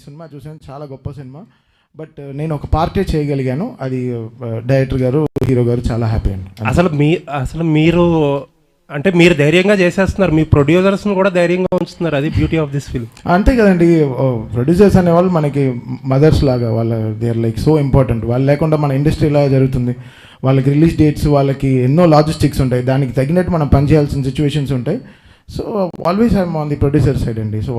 Cinema చూసాను, చాలా గొప్ప సినిమా. బట్ నేను ఒక పార్టే చేయగలిగాను, అది డైరెక్టర్ గారు, హీరో గారు చాలా హ్యాపీ అండి. అసలు మీరు అంటే మీరు ధైర్యంగా చేసేస్తున్నారు, మీ ప్రొడ్యూసర్స్ని కూడా ధైర్యంగా ఉంచుతున్నారు. అది బ్యూటీ ఆఫ్ దిస్ ఫిల్మ్. అంతే కదండి, ప్రొడ్యూసర్స్ అనేవాళ్ళు మనకి మదర్స్ లాగా, వాళ్ళ they are like so important. వాళ్ళు లేకుండా మన ఇండస్ట్రీ ఎలా జరుగుతుంది? వాళ్ళకి రిలీజ్ డేట్స్, వాళ్ళకి ఎన్నో లాజిస్టిక్స్ ఉంటాయి, దానికి తగినట్టు మనం పనిచేయాల్సిన సిచ్యువేషన్స్ ఉంటాయి. So always I'm on the producer side అండి. సో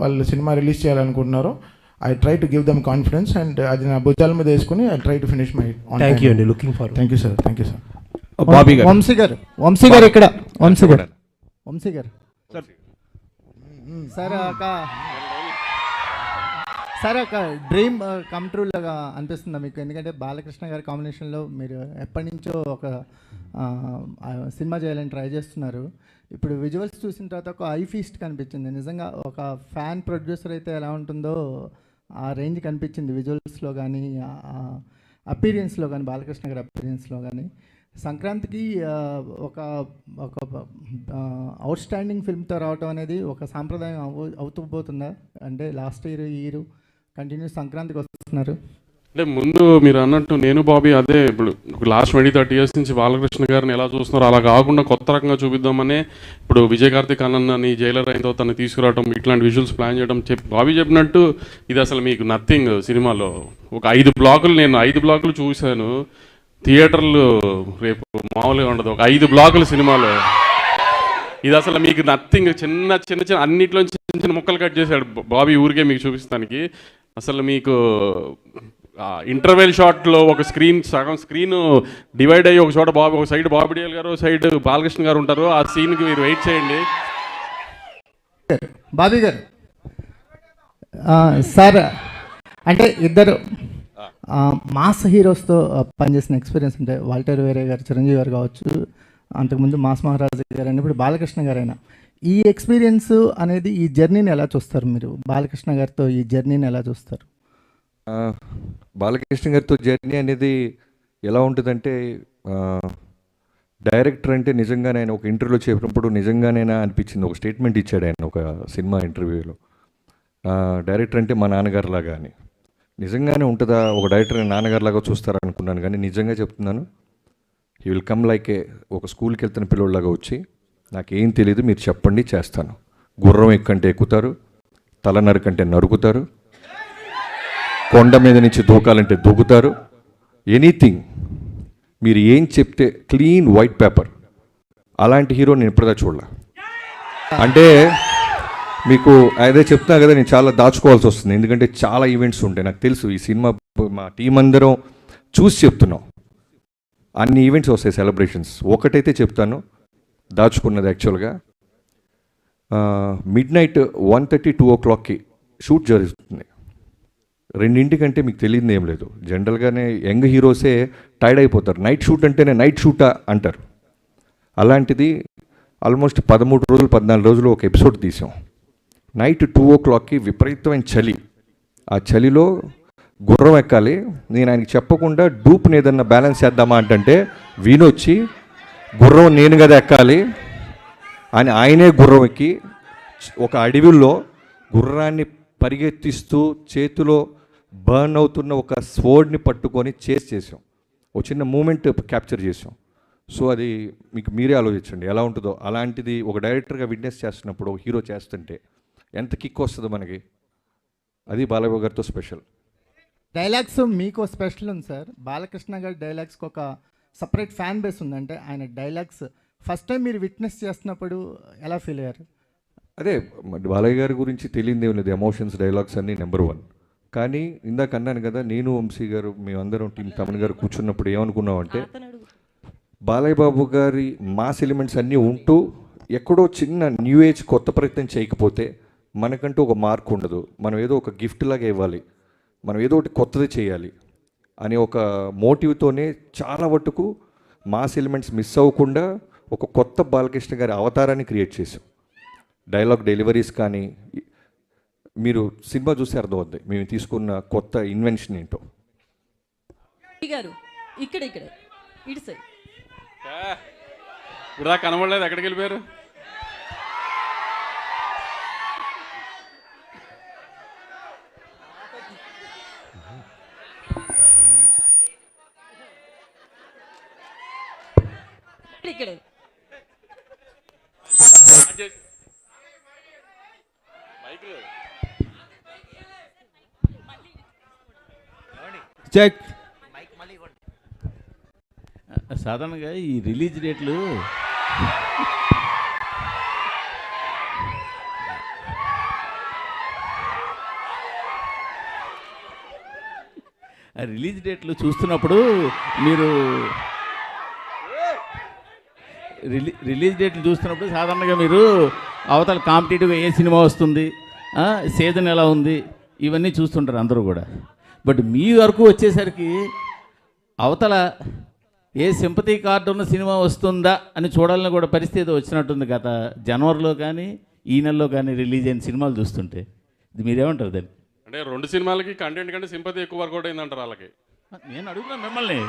వాళ్ళు సినిమా రిలీజ్ చేయాలనుకుంటున్నారో I try to give them confidence, and అది నా భుజాల మీద వేసుకుని I try to finish my. Thank you అండి, looking forward. Thank you sir, thank you sir. Vamsi గారు ఇక్కడ వంశీ గారు సార్ ఒక డ్రీమ్ కమ్ ట్రూ లాగా అనిపిస్తుందా మీకు? ఎందుకంటే బాలకృష్ణ గారి కాంబినేషన్లో మీరు ఎప్పటి నుంచో ఒక సినిమా చేయాలని ట్రై చేస్తున్నారు. ఇప్పుడు విజువల్స్ చూసిన తర్వాత ఒక ఐ ఫీస్ట్ కనిపించింది. నిజంగా ఒక ఫ్యాన్ ప్రొడ్యూసర్ అయితే ఎలా ఉంటుందో ఆ రేంజ్ కనిపించింది విజువల్స్లో కానీ, అపీరియన్స్లో కానీ, బాలకృష్ణ గారి అపీరియన్స్లో కానీ. సంక్రాంతికి ఒక ఒక అవుట్ స్టాండింగ్ ఫిల్మ్తో రావటం అనేది ఒక సాంప్రదాయం అవుతూ పోతుందా? అంటే లాస్ట్ ఇయర్ ఈ ఇయర్ కంటిన్యూస్ సంక్రాంతికి వస్తున్నారు. అంటే ముందు మీరు అన్నట్టు నేను బాబీ అదే ఇప్పుడు లాస్ట్ 20-30 years నుంచి బాలకృష్ణ గారిని ఎలా చూస్తున్నారో అలా కాకుండా కొత్త రకంగా చూపిద్దామనే ఇప్పుడు విజయ్ కార్తిక్ అన్నని జైలర్ అయిన తర్వాత తను తీసుకురావడం, ఇట్లాంటి విజువల్స్ ప్లాన్ చేయడం. బాబీ చెప్పినట్టు ఇది అసలు మీకు నథింగ్. సినిమాలో ఒక 5 బ్లాకులు, నేను 5 బ్లాకులు చూశాను. థియేటర్లు రేపు మామూలుగా ఉండదు, ఒక 5 బ్లాకులు సినిమాలో. ఇది అసలు మీకు నథింగ్. చిన్న చిన్న చిన్న అన్నింటిలోంచి చిన్న చిన్న ముక్కలు కట్ చేశాడు బాబీ ఊరికే మీకు చూపిస్తానికి. అసలు మీకు ఇంటర్వెల్ షాట్లో ఒక సగం స్క్రీన్ డివైడ్ అయ్యి ఒక చోట ఒక సైడ్ బాబీ డియోల్ గారు, సైడ్ బాలకృష్ణ గారు ఉంటారు. ఆ సీన్కి మీరు వెయిట్ చేయండి. బాబీ గారు సార్, అంటే ఇద్దరు మాస్ హీరోస్తో పనిచేసిన ఎక్స్పీరియన్స్ అంటే వాల్టర్ వేరే గారు, చిరంజీవి గారు కావచ్చు, అంతకుముందు మాస్ మహారాజు గారు అని, ఇప్పుడు బాలకృష్ణ గారైనా, ఈ ఎక్స్పీరియన్స్ అనేది ఈ జర్నీని ఎలా చూస్తారు మీరు? బాలకృష్ణ గారితో ఈ జర్నీని ఎలా చూస్తారు? బాలకృష్ణ గారితో జర్నీ అనేది ఎలా ఉంటుందంటే, డైరెక్టర్ అంటే నిజంగానే ఆయన ఒక ఇంటర్వ్యూలో చెప్పినప్పుడు నిజంగానేనా అనిపించింది. ఒక స్టేట్మెంట్ ఇచ్చాడు ఆయన ఒక సినిమా ఇంటర్వ్యూలో, డైరెక్టర్ అంటే మా నాన్నగారులాగా అని. నిజంగానే ఉంటుందా? ఒక డైరెక్టర్ నాన్నగారులాగా చూస్తారా అనుకున్నాను, కానీ నిజంగా చెప్తున్నాను, హీ విల్ కమ్ లైక్ ఒక స్కూల్కి వెళ్తున్న పిల్లోళ్ళలాగా వచ్చి, నాకేం తెలియదు మీరు చెప్పండి చేస్తాను. గుర్రం ఎక్కంటే ఎక్కుతారు, తల నరకంటే నరుకుతారు, కొండ మీద నుంచి దూకాలంటే దూకుతారు, ఎనీథింగ్ మీరు ఏం చెప్తే క్లీన్ వైట్ పేపర్. అలాంటి హీరో నేను ఇప్పుడుదా చూడలే. అంటే మీకు అదే చెప్తున్నా కదా, నేను చాలా దాచుకోవాల్సి వస్తుంది, ఎందుకంటే చాలా ఈవెంట్స్ ఉంటాయి. నాకు తెలుసు ఈ సినిమా మా టీం అందరం చూసి చెప్తున్నాం, అన్ని ఈవెంట్స్ వస్తాయి, సెలబ్రేషన్స్. ఒకటైతే చెప్తాను, దాచుకున్నది యాక్చువల్గా మిడ్నైట్ 1:30-2 o'clockకి షూట్ జరుగుతుంది. 2 మీకు తెలియదు ఏం లేదు. జనరల్గానే యంగ్ హీరోసే టైర్డ్ అయిపోతారు, నైట్ షూట్ అంటేనే నైట్ షూటా అంటారు. అలాంటిది ఆల్మోస్ట్ 13 రోజులు 14 రోజులు ఒక ఎపిసోడ్ తీసాం. నైట్ 2 o'clockకి విపరీతమైన చలి, ఆ చలిలో గుర్రం ఎక్కాలి. నేను ఆయనకి చెప్పకుండా డూప్ని ఏదన్నా బ్యాలెన్స్ చేద్దామా అంటే వీణొచ్చి గుర్రం నేను కదా ఎక్కాలి అని ఆయనే గుర్రం ఎక్కి ఒక అడవిలో గుర్రాన్ని పరిగెత్తిస్తూ చేతిలో బర్న్ అవుతున్న ఒక స్వోర్డ్ని పట్టుకొని చేసాం. ఒక చిన్న మూమెంట్ క్యాప్చర్ చేసాం. సో అది మీకు మీరే ఆలోచించండి ఎలా ఉంటుందో. అలాంటిది ఒక డైరెక్టర్గా విట్నెస్ చేస్తున్నప్పుడు ఒక హీరో చేస్తుంటే ఎంత కిక్ వస్తుందో మనకి. అది బాలయ్య గారితో స్పెషల్. డైలాగ్స్ మీకు స్పెషల్ ఉంది సార్. బాలకృష్ణ గారి డైలాగ్స్కి ఒక సపరేట్ ఫ్యాన్ బేస్ ఉంది. అంటే ఆయన డైలాగ్స్ ఫస్ట్ టైం మీరు విట్నెస్ చేస్తున్నప్పుడు ఎలా ఫీల్ అయ్యారు? అదే బాలయ్య గారి గురించి తెలియదు ఏం లేదు, ఎమోషన్స్ డైలాగ్స్ అన్నీ నెంబర్ 1. కానీ ఇందాక అన్నాను కదా, నేను వంశీ గారు మేమందరం టీం తమన్ గారు కూర్చున్నప్పుడు ఏమనుకున్నాం అంటే, బాలయ్య బాబు గారి మాస్ ఎలిమెంట్స్ అన్నీ ఉంటూ ఎక్కడో చిన్న న్యూ ఏజ్ కొత్త ప్రయత్నం చేయకపోతే మనకంటూ ఒక మార్క్ ఉండదు. మనం ఏదో ఒక గిఫ్ట్ లాగా ఇవ్వాలి, మనం ఏదో ఒకటి కొత్తది చేయాలి అనే ఒక మోటివ్తోనే చాలా మటుకు మాస్ ఎలిమెంట్స్ మిస్ అవ్వకుండా ఒక కొత్త బాలకృష్ణ గారి అవతారాన్ని క్రియేట్ చేసాం. డైలాగ్ డెలివరీస్ కానీ మీరు సినిమా చూస్తే అర్థమవుద్ది మేము తీసుకున్న కొత్త ఇన్వెన్షన్ ఏంటో. ఇక్కడ ఇటు సైడ్ ఇప్పుడు కనబడలేదు, ఎక్కడికి వెళ్ళిపోయారు? ఇక్కడే చెక్. సాధారణంగా ఈ రిలీజ్ డేట్లు రిలీజ్ డేట్లు చూస్తున్నప్పుడు మీరు రిలీజ్ డేట్లు చూస్తున్నప్పుడు సాధారణంగా మీరు అవతల కాంపిటేటివ్గా ఏ సినిమా వస్తుంది, సీజన్ ఎలా ఉంది, ఇవన్నీ చూస్తుంటారు అందరూ కూడా. బట్ మీ వరకు వచ్చేసరికి అవతల ఏ సింపతి కార్డు ఉన్న సినిమా వస్తుందా అని చూడాలని కూడా పరిస్థితి వచ్చినట్టుంది గత జనవరిలో కానీ ఈ నెలలో కానీ రిలీజ్ అయిన సినిమాలు చూస్తుంటే. ఇది మీరేమంటారు దాన్ని? అంటే 2 సినిమాలకి కంటెంట్ కంటే సింపతి ఎక్కువ వర్కౌట్ అయిందంటారు వాళ్ళకి. నేను అడుగుతున్నాను మిమ్మల్ని.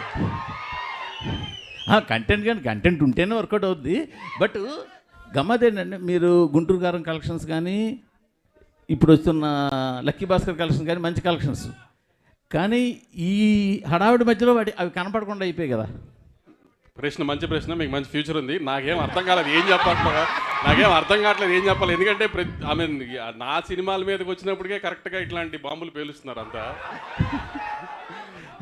కంటెంట్ కానీ కంటెంట్ ఉంటేనే వర్కౌట్ అవుద్ది. బట్ గమ్మత్ ఏంటంటే మీరు గుంటూరు గారం కలెక్షన్స్ కానీ ఇప్పుడు వస్తున్న లక్కీ భాస్కర్ కలెక్షన్స్ కానీ మంచి కలెక్షన్స్, కానీ ఈ హడావిడి మధ్యలో అవి కనపడకుండా అయిపోయాయి కదా. ప్రశ్న మంచి ప్రశ్న, మీకు మంచి ఫ్యూచర్ ఉంది. నాకేం అర్థం కాలేదు ఏం చెప్పాలి, నాకేం అర్థం కావట్లేదు ఏం చెప్పాలి. ఎందుకంటే నా సినిమాల మీదకి వచ్చినప్పటికే కరెక్ట్గా ఇట్లాంటి బాంబులు పేలుస్తున్నారు అంతా.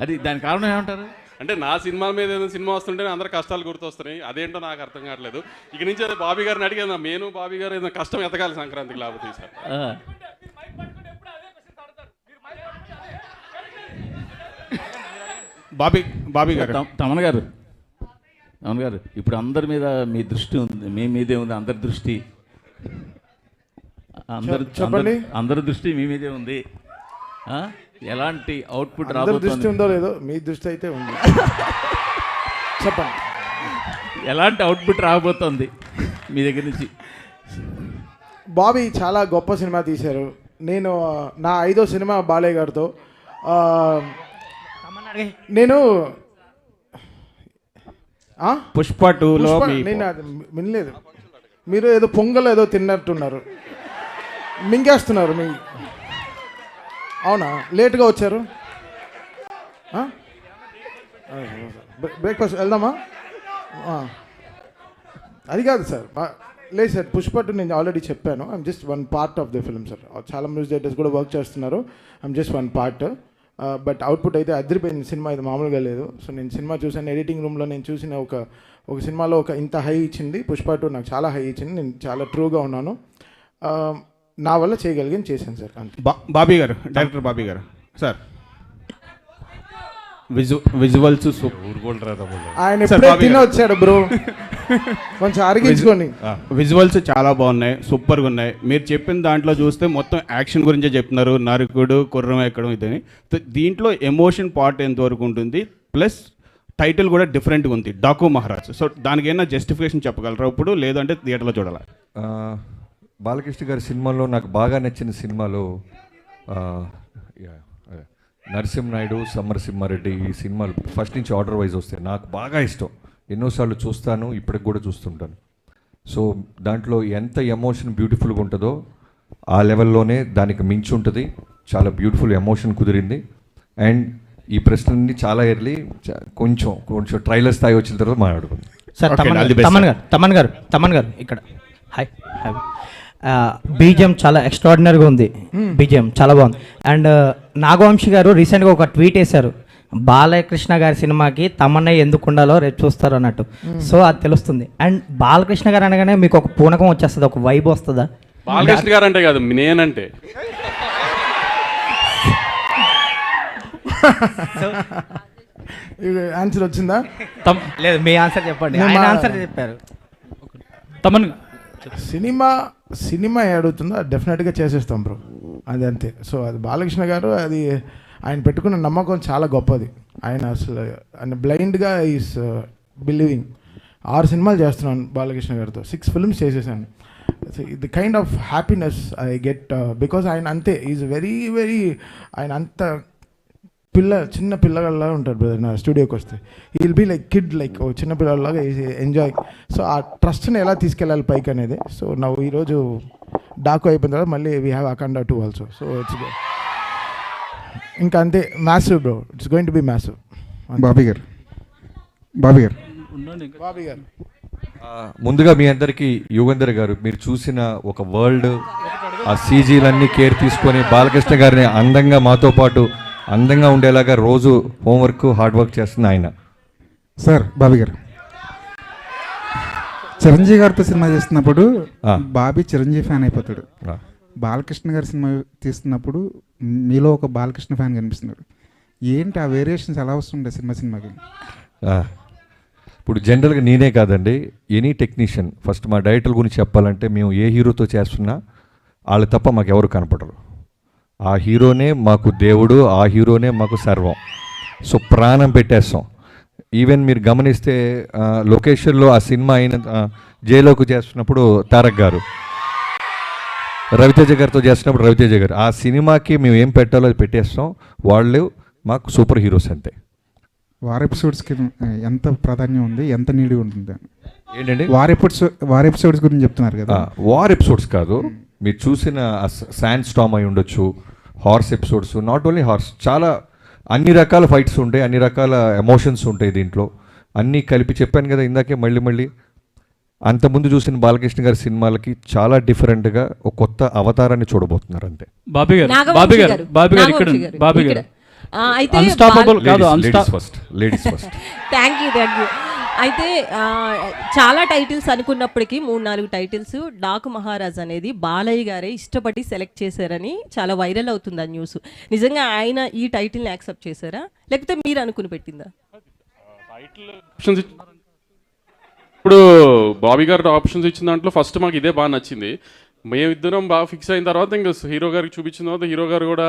అది దాని కారణం ఏమంటారు? అంటే నా సినిమాల మీద ఏదైనా సినిమా వస్తుంటే అందరు కష్టాలు గుర్తొస్తున్నాయి. అదేంటో నాకు అర్థం కావట్లేదు. ఇక నుంచి అదే బాబీ గారిని అడిగాను, నేను బాబీ గారు ఏదైనా కష్టం ఎతకాలి సంక్రాంతికి లేకపోతే సార్. బాబీ గారు, తమన్ గారు ఇప్పుడు అందరి మీద మీ దృష్టి ఉంది, మీ మీదే ఉంది అందరి దృష్టి. అందరి దృష్టి మీ మీదే ఉంది. ఎలాంటి అవుట్పుట్ దృష్టి రాబోతుంది? ఉందో లేదో మీ దృష్టి అయితే ఉంది. చెప్పండి, ఎలాంటి అవుట్పుట్ రాబోతుంది మీ దగ్గర నుంచి? బాబీ చాలా గొప్ప సినిమా తీశారు. నేను నా 5వ సినిమా బాలయ్య గారితో. నేను పుష్ప 2లో నేను అది వినలేదు. మీరు ఏదో పొంగల్ ఏదో తిన్నట్టున్నారు, మింగేస్తున్నారు. అవునా, లేట్గా వచ్చారు. బ్రేక్ఫాస్ట్ వెళ్దామా? అది కాదు సార్, లేదు సార్. పుష్ప 2 నేను ఆల్రెడీ చెప్పాను. I'm just one part of the film sir. చాలా మ్యూజిక్ డైరెక్టర్స్ కూడా వర్క్ చేస్తున్నారు. I'm just one part. But output అయితే అదిరిపోయింది. సినిమా అయితే మామూలుగా లేదు. సో నేను సినిమా చూసాను, ఎడిటింగ్ రూమ్లో నేను చూసిన ఒక సినిమాలో ఇంత హై ఇచ్చింది. పుష్ప 2 నాకు చాలా హై ఇచ్చింది. నేను చాలా ట్రూగా ఉన్నాను. నా వల్ల చేయగలిగాను, చేశాను సార్. బాబీ గారు, డైరెక్టర్ బాబీ గారు సార్, విజువల్స్ ఆయన ఎప్పుడే తిని వచ్చాడు బ్రో, కొంచెం అరిగించుకొని. విజువల్స్ చాలా బాగున్నాయి, సూపర్గా ఉన్నాయి. మీరు చెప్పిన దాంట్లో చూస్తే మొత్తం యాక్షన్ గురించే చెప్తున్నారు, నరుకుడు కుర్రం ఎక్కడం ఇదని. దీంట్లో ఎమోషన్ పార్ట్ ఎంతవరకు ఉంటుంది, ప్లస్ టైటిల్ కూడా డిఫరెంట్గా ఉంది, డాకు మహారాజ్. సో దానికి ఏమైనా జస్టిఫికేషన్ చెప్పగలరా ఇప్పుడు, లేదంటే థియేటర్లో చూడాలా? బాలకృష్ణ గారి సినిమాలో నాకు బాగా నచ్చిన సినిమాలో నరసింహనాయుడు, సమరసింహారెడ్డి, ఈ సినిమాలు ఫస్ట్ నుంచి ఆర్డర్ వైజ్ వస్తాయి. నాకు బాగా ఇష్టం, ఎన్నోసార్లు చూస్తాను, ఇప్పటికి కూడా చూస్తుంటాను. సో దాంట్లో ఎంత ఎమోషన్ బ్యూటిఫుల్గా ఉంటుందో ఆ లెవెల్లోనే దానికి మించి ఉంటుంది. చాలా బ్యూటిఫుల్ ఎమోషన్ కుదిరింది. అండ్ ఈ ప్రశ్నని చాలా ఎర్లీ కొంచెం ట్రైలర్ స్థాయి వచ్చిన తర్వాత మాట్లాడుకుందాం సార్. తమన్ గారు ఇక్కడ హాయ్. బీజిఎం చాలా ఎక్స్ట్రాడినరీగా ఉంది, బీజిఎం చాలా బాగుంది. అండ్ నాగవంశి గారు రీసెంట్గా ఒక ట్వీట్ వేశారు, బాలకృష్ణ గారి సినిమాకి తమన్నా ఎందుకు ఉండాలో రేపు చూస్తారు అన్నట్టు. సో అది తెలుస్తుంది. అండ్ బాలకృష్ణ గారు అనగానే మీకు ఒక పూనకం వచ్చేస్తుంది, ఒక వైబ్ వస్తుందా? బాలకృష్ణ గారు అంటే కాదు, నేనంటే ఆన్సర్ వచ్చిందా? లేదు, మీ ఆన్సర్ చెప్పండి. ఆయన ఆన్సర్ చెప్పారు. తమన్ సినిమా ఏడుతుందో డెఫినెట్గా చేసేస్తాం బ్రో, అది అంతే. సో అది బాలకృష్ణ గారు, అది ఆయన పెట్టుకున్న నమ్మకం చాలా గొప్పది. ఆయన బ్లైండ్గా ఈస్ బిలీవింగ్. 6 సినిమాలు చేస్తున్నాను బాలకృష్ణ గారితో, 6 ఫిల్మ్స్ చేసేసాను. The kind of happiness I get because ఆయన అంతే, ఈజ్ వెరీ ఆయన అంత చిన్న పిల్లగాళ్ళ ఉంటాడు బ్రదర్. నా స్టూడియోకి వస్తే ఈ will be like kid, like ఓ చిన్న పిల్లలాగా ఎంజాయ్. సో ఆ ట్రస్ట్ని ఎలా తీసుకెళ్ళాలి పైకి అనేది. సో నా ఈరోజు డాకు అయిపోయిన తర్వాత మళ్ళీ we have Akhanda 2 also. So it's ఇంకా అంతే, massive bro, it's going to be massive. Bobby గారు ముందుగా మీ అందరికీ యుగంధర్ గారు, మీరు చూసిన ఒక వరల్డ్, ఆ సీజీలన్నీ కేర్ తీసుకొని బాలకృష్ణ గారిని అందంగా మాతో పాటు అందంగా ఉండేలాగా రోజు హోంవర్క్ హార్డ్ వర్క్ చేస్తున్న ఆయన. సార్ బాబీ గారు, చిరంజీవి గారితో సినిమా చేస్తున్నప్పుడు బాబీ చిరంజీవి ఫ్యాన్ అయిపోతాడు. బాలకృష్ణ గారి సినిమా తీస్తున్నప్పుడు మీలో ఒక బాలకృష్ణ ఫ్యాన్ కనిపిస్తున్నాడు. ఏంటి ఆ వేరియేషన్స్ ఎలా వస్తుండే సినిమాకి? ఇప్పుడు జనరల్గా నేనే కాదండి, ఎనీ టెక్నీషియన్, ఫస్ట్ మా డైరెక్టర్ గురించి చెప్పాలంటే మేము ఏ హీరోతో చేస్తున్నా వాళ్ళు తప్ప మాకు ఎవరు కనపడరు. ఆ హీరోనే మాకు దేవుడు, ఆ హీరోనే మాకు సర్వం. సో ప్రాణం పెట్టేస్తాం. ఈవెన్ మీరు గమనిస్తే లొకేషన్లో ఆ సినిమా అయిన జైలోకి చేస్తున్నప్పుడు తారక్ గారు, రవితేజ గారితో చేస్తున్నప్పుడు రవితేజ గారు, ఆ సినిమాకి మేము ఏం పెట్టాలో అది పెట్టేస్తాం. వాళ్ళు మాకు సూపర్ హీరోస్ అంతే. వార్ ఎపిసోడ్స్కి ఎంత ప్రాధాన్యం ఉంది, ఎంత నీడి ఉంటుంది ఏంటండి? వార్ ఎపిసోడ్స్ గురించి చెప్తున్నారు కదా. వార్ ఎపిసోడ్స్ కాదు, మీరు చూసిన శాండ్ స్టామ్ అయి ఉండొచ్చు, horse episodes, not only horse, చాలా అన్ని రకాల ఫైట్స్ ఉంటాయి, అన్ని రకాల ఎమోషన్స్ ఉంటాయి దీంట్లో. అన్నీ కలిపి చెప్పాను కదా ఇందాకే, మళ్ళీ అంతకుముందు చూసిన బాలకృష్ణ గారి సినిమాలకి చాలా డిఫరెంట్గా ఒక కొత్త అవతారాన్ని చూడబోతున్నారు అంతే. బాబీ గారు అయితే లేడీస్ ఫస్ట్. Thank you. అయితే చాలా టైటిల్స్ అనుకున్నప్పటికీ 3-4 టైటిల్స్ డాకు మహారాజ్ అనేది బాలయ్య గారే ఇష్టపడి సెలెక్ట్ చేశారని చాలా వైరల్ అవుతుంది ఆ న్యూస్. నిజంగా ఆయన ఈ టైటిల్ని యాక్సెప్ట్ చేశారా, లేకపోతే మీరు అనుకుని పెట్టిందా? ఇప్పుడు బాబీ గారు ఆప్షన్స్ ఇచ్చిన దాంట్లో ఫస్ట్ మాకు ఇదే బాగా నచ్చింది. మేమిద్దరం బాగా ఫిక్స్ అయిన తర్వాత ఇంకా హీరో గారికి చూపించిన తర్వాత హీరో గారు కూడా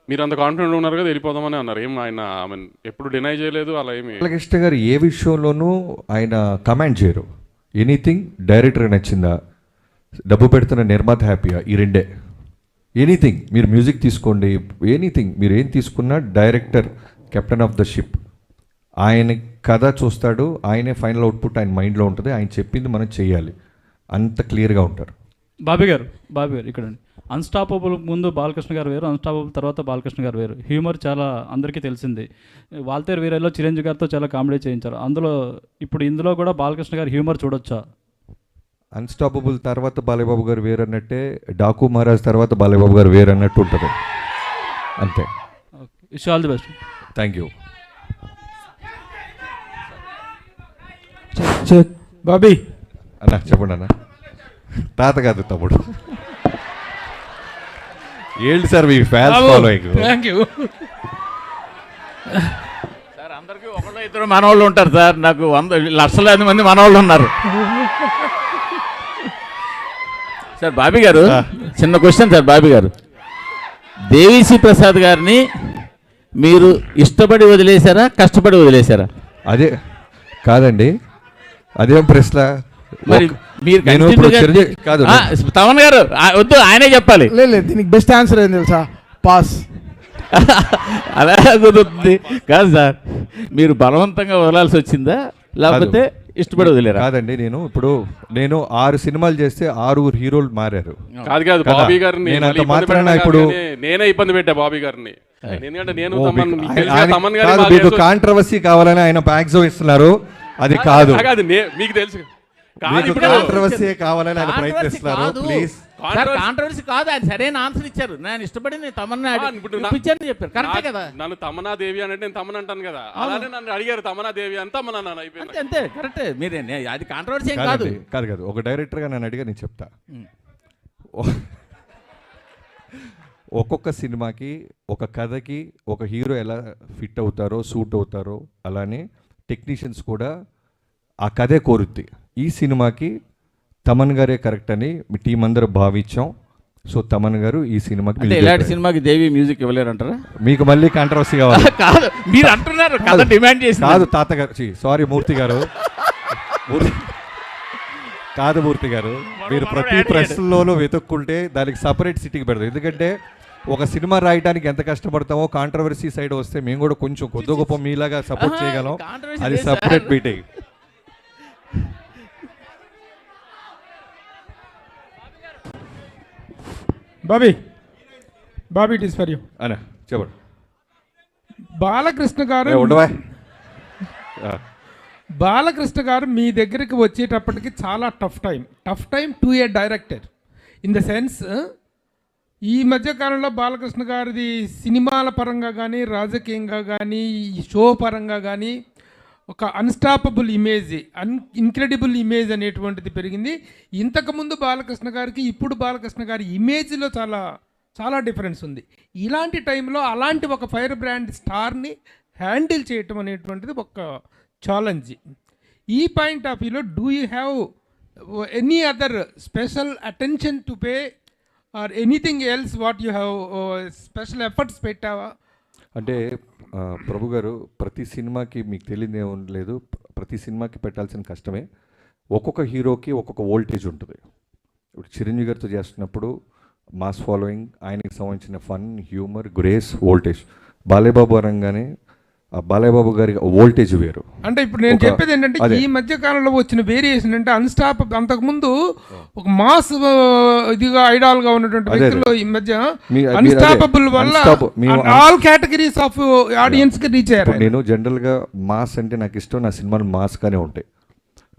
మీరు అంత కాన్ఫిడెంట్ ఉన్నారు కదా వెళ్ళిపోదామని అన్నారు. ఏం ఆయన ఎప్పుడు డినై చేయలేదు అలా ఏమి. బాలకృష్ణ గారు ఏ విషయంలోనూ ఆయన కమెంట్ చేయరు. ఎనీథింగ్ డైరెక్టర్ నచ్చిందా, డబ్బు పెడుతున్న నిర్మాత హ్యాపీయా, ఈ రెండే. ఎనీథింగ్ మీరు మ్యూజిక్ తీసుకోండి, ఎనీథింగ్ మీరు ఏం తీసుకున్నా director captain of the ship. ఆయన కథ చూస్తాడు, ఆయనే ఫైనల్ అవుట్పుట్ ఆయన మైండ్లో ఉంటుంది, ఆయన చెప్పింది మనం చేయాలి, అంత క్లియర్గా ఉంటారు. బాబీ గారు ఇక్కడ అన్స్టాపబుల్ ముందు బాలకృష్ణ గారు వేరు, అన్స్టాపబుల్ తర్వాత బాలకృష్ణ గారు వేరు. హ్యూమర్ చాలా అందరికీ తెలిసింది. వాల్తేరు వీరలో చిరంజీవి గారితో చాలా కామెడీ చేయించారు. ఇందులో కూడా బాలకృష్ణ గారి హ్యూమర్ చూడొచ్చా? అన్స్టాపబుల్ తర్వాత బాలయ్యబాబు గారు వేరు అన్నట్టే, డాకు మహారాజ్ తర్వాత బాలయ్యబాబు గారు వేరు అన్నట్టు ఉంటుంది అంతే. Wish all the best. Thank you. Bobby అన్న చెప్పండి అన్న. తాత కాదు తమ్ముడు. ఏంటి sir me fans following? Thank you sir. అందరికీ ఒకళ్ళు ఇద్దరు మనవాళ్ళు ఉంటారు సార్, నాకు 100 లక్షలాది మంది మనవాళ్ళు ఉన్నారు సార్. బాబీ గారు చిన్న క్వశ్చన్ సార్. బాబీ గారు, దేవిశ్రీ ప్రసాద్ గారిని మీరు ఇష్టపడి వదిలేశారా, కష్టపడి వదిలేశారా? అదే కాదండి, అదేం ప్రశ్న. మరి మీరు కాదు తమన్ గారు వద్దు, ఆయనే చెప్పాలి. లేదు, దీనికి బెస్ట్ ఆన్సర్ ఏం తెలుసా? పాస్. అలా కుదురుతుంది కాదు సార్. మీరు బలవంతంగా వదలాల్సి వచ్చిందా, లేకపోతే ఇష్టపడి వదిలేరా? కాదండి, నేను 6 సినిమాలు చేస్తే 6 హీరోలు మారారు. కాదు బాబీ గారిని ఇప్పుడు నేనే ఇబ్బంది పెట్టా బాబీ గారిని. ఎందుకంటే నేను మీకు కాంట్రవర్సీ కావాలని ఆయన ప్యాక్స్ ఇస్తున్నారు, అది కాదు. మీకు తెలుసు కాంట్రవర్సీ కావాలని ఆయన ప్రయత్నిస్తున్నారు. ప్లీజ్ కాంట్రవర్సీ కాదు, ఆయన సరైన ఆన్సర్ ఇచ్చారు. నేను ఇష్టపడి తమన్నా చెప్పారు, కరెక్టే కదా. నన్ను తమన్నా దేవి అంటే నేను తమన్ అంటాను కదా, అలానే నన్ను అడిగారు తమన్నా దేవి అని తమన్నా అయిపోయింది అంతే. కరెక్టే, మీరే అది కాంట్రవర్సీ ఏం కాదు. కాదు ఒక డైరెక్టర్గా నన్ను అడిగా నేను చెప్తా. ఒక్కొక్క సినిమాకి, ఒక కథకి ఒక హీరో ఎలా ఫిట్ అవుతారో, సూట్ అవుతారో, అలానే టెక్నీషియన్స్ కూడా ఆ కథే కోరుద్ది. ఈ సినిమాకి తమన్ గారే కరెక్ట్ అని మీ టీం అందరూ భావించాం. సో తమన్ గారు ఈ సినిమాకి, ఇలాంటి సినిమాకి దేవి మ్యూజిక్ ఇవ్వలేరంటారా? మీకు మళ్ళీ కాంట్రవర్సీ కావాలి? కాదు, మీరు అంటున్నారు కదా, డిమాండ్ చేసి కాదు. తాతగారు సారీ మూర్తి గారు, కాదు మూర్తి గారు, మీరు ప్రతి ప్రశ్నలోనూ వెతుక్కుంటే దానికి సపరేట్ సిటీకి పెడతారు. ఎందుకంటే ఒక సినిమా రాయడానికి ఎంత కష్టపడతామో, కాంట్రవర్సీ సైడ్ వస్తే మేము కూడా కొంచెం కొద్ది గొప్ప మీలాగా సపోర్ట్ చేయగలం. అది separate meeting. Bobby it is for you అన్న చెప్పండి. బాలకృష్ణ గారు బాలకృష్ణ గారు మీ దగ్గరికి వచ్చేటప్పటికి చాలా tough time to A director in the sense ఈ మధ్యకాలంలో బాలకృష్ణ గారిది సినిమాల పరంగా కానీ రాజకీయంగా కానీ షో పరంగా కానీ ఒక అన్స్టాపబుల్ ఇమేజ్ ఇన్క్రెడిబుల్ ఇమేజ్ అనేటువంటిది పెరిగింది. ఇంతకుముందు బాలకృష్ణ గారికి ఇప్పుడు బాలకృష్ణ గారి ఇమేజ్లో చాలా చాలా డిఫరెన్స్ ఉంది. ఇలాంటి టైంలో అలాంటి ఒక ఫైర్ బ్రాండ్ స్టార్ని హ్యాండిల్ చేయటం అనేటువంటిది ఒక ఛాలెంజ్. ఈ పాయింట్ ఆఫ్ వ్యూలో do you have any other special attention to pay or anything else what you have special efforts పెట్టావా? అంటే ప్రభు గారు, ప్రతి సినిమాకి మీకు తెలియదు ఏం లేదు, ప్రతి సినిమాకి పెట్టాల్సిన కష్టమే. ఒక్కొక్క హీరోకి ఒక్కొక్క వోల్టేజ్ ఉంటుంది. ఇప్పుడు చిరంజీవి గారితో చేస్తున్నప్పుడు మాస్ ఫాలోయింగ్, ఆయనకి సంబంధించిన fun, humour, grace, voltage. Balayya babu అనగానే బాలయ్యబాబు గారి వోల్టేజ్ వేరు. అంటే ఇప్పుడు నేను చెప్పేది ఏంటంటే ఈ మధ్య కాలంలో వచ్చిన వేరియేషన్ అంటే అంతకుముందు ఒక మాస్ ఇదిగా ఐడాల్ గా ఉన్నటువంటి వ్యక్తులు ఈ మధ్య అన్స్టాపబుల్ వల్ల ఆల్ కేటగిరీస్ ఆఫ్ ఆడియన్స్ కి రీచ్ అయ్యారు. నేను జనరల్ గా మాస్ అంటే నాకు ఇష్టం, నా సినిమాలు మాస్ గానే ఉంటాయి.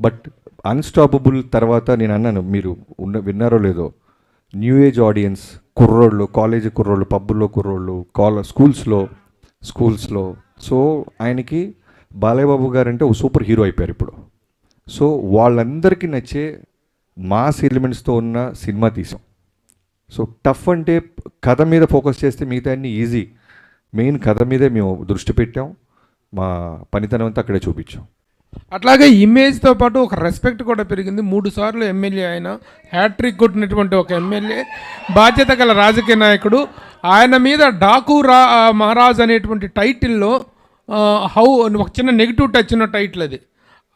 బట్ అన్స్టాపబుల్ తర్వాత నేను అన్నాను, మీరు విన్నారో లేదో, న్యూ ఏజ్ ఆడియన్స్, కుర్రోళ్ళు, కాలేజీ కుర్రోళ్ళు, పబ్బుల్లో కుర్రోళ్ళు, స్కూల్స్లో. సో ఆయనకి బాలయ్యబాబు గారు అంటే ఒక సూపర్ హీరో అయిపోయారు ఇప్పుడు. సో వాళ్ళందరికీ నచ్చే మాస్ ఎలిమెంట్స్తో ఉన్న సినిమా తీసాం. సో టఫ్ అంటే కథ మీద ఫోకస్ చేస్తే మిగతా అన్ని ఈజీ. మెయిన్ కథ మీదే మేము దృష్టి పెట్టాం, మా పనితనం అంతా అక్కడే చూపించాం. అట్లాగే ఇమేజ్తో పాటు ఒక రెస్పెక్ట్ కూడా పెరిగింది. 3 సార్లు ఎమ్మెల్యే ఆయన, హ్యాట్రిక్ కొట్టినటువంటి ఒక ఎమ్మెల్యే, బాధ్యత గల రాజకీయ నాయకుడు. ఆయన మీద డాకు మహారాజ్ అనేటువంటి టైటిల్లో ఒక చిన్న నెగిటివ్ టచ్ ఉన్న టైటిల్ అది.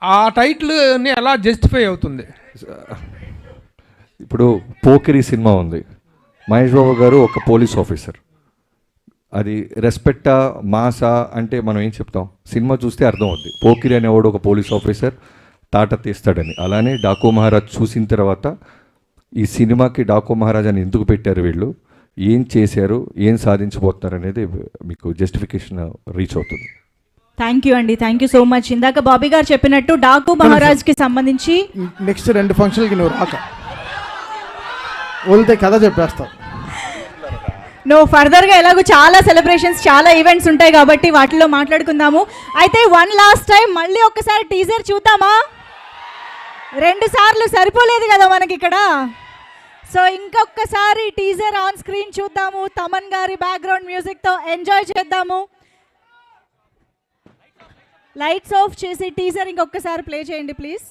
ఆ టైటిల్ని ఎలా జస్టిఫై అవుతుంది? ఇప్పుడు పోకిరి సినిమా ఉంది, మహేష్ బాబు గారు ఒక పోలీస్ ఆఫీసర్. అది రెస్పెక్టా మాసా అంటే మనం ఏం చెప్తాం, సినిమా చూస్తే అర్థం అవుద్ది. పోకిరి అనేవాడు ఒక పోలీస్ ఆఫీసర్ తాట తీస్తాడని. అలానే డాకు మహారాజ్ చూసిన తర్వాత ఈ సినిమాకి డాకు మహారాజ్ అని ఎందుకు పెట్టారు, వీళ్ళు ఏం చేశారు, ఏం సాధించబోతున్నారు అనేది మీకు జస్టిఫికేషన్ రీచ్ అవుతుంది. థ్యాంక్ యూ అండి, థ్యాంక్ యూ సో మచ్. ఇందాక బాబీ గారు చెప్పినట్టు డాకు మహారాజ్కి సంబంధించి నెక్స్ట్ 2 ఫంక్షన్లకి నువ్వు రాక వెళ్తే కథ చెప్పేస్తావు. నో, ఫర్దర్గా ఎలాగో చాలా సెలబ్రేషన్స్, చాలా ఈవెంట్స్ ఉంటాయి కాబట్టి వాటిలో మాట్లాడుకుందాము. అయితే వన్ లాస్ట్ టైం మళ్ళీ ఒక్కసారి టీజర్ చూద్దామా? 2 సార్లు సరిపోలేదు కదా మనకి ఇక్కడ. సో ఇంకొకసారి టీజర్ ఆన్ స్క్రీన్ చూద్దాము, తమన్ గారి బ్యాక్గ్రౌండ్ మ్యూజిక్తో ఎంజాయ్ చేద్దాము. లైట్స్ ఆఫ్ చేసి టీజర్ ఇంకొకసారి ప్లే చేయండి ప్లీజ్.